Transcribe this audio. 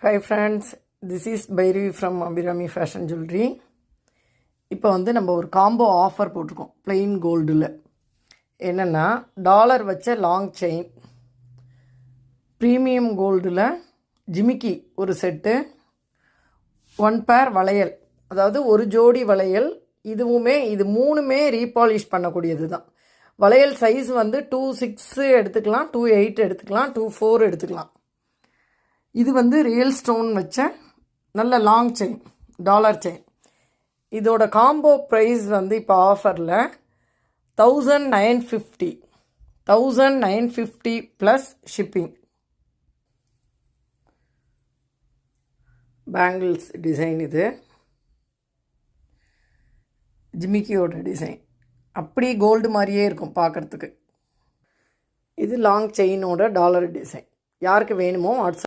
Hi friends, this is Bhairavi from Abhirami Fashion Jewelry. இப்போ நம்ம ஒரு காம்போ ஆஃபர் போட்டிருக்கோம் plain கோல்டில். என்னென்னா டாலர் வச்ச லாங் செயின், ப்ரீமியம் கோல்டில் ஜிமிக்கி ஒரு செட்டு, 1 பேர் வளையல், அதாவது ஒரு ஜோடி வளையல். இது மூணுமே ரீபாலிஷ் பண்ணக்கூடியது தான். வளையல் சைஸ் 2.6 எடுத்துக்கலாம், 2.8 எடுத்துக்கலாம், 2.4 எடுத்துக்கலாம். இது ரியல் ஸ்டோன் வச்ச நல்ல லாங் செயின், டாலர் செயின். இதோட காம்போ ப்ரைஸ் இப்போ ஆஃபரில் 1950 ப்ளஸ் ஷிப்பிங். பேங்கிள்ஸ் டிசைன், இது ஜிமிக்கியோட டிசைன், அப்படி கோல்டு மாதிரியே இருக்கும் பார்க்குறதுக்கு. இது லாங் செயினோட டாலர் டிசைன். யாருக்கு வேணுமோ வாட்ஸ்அப்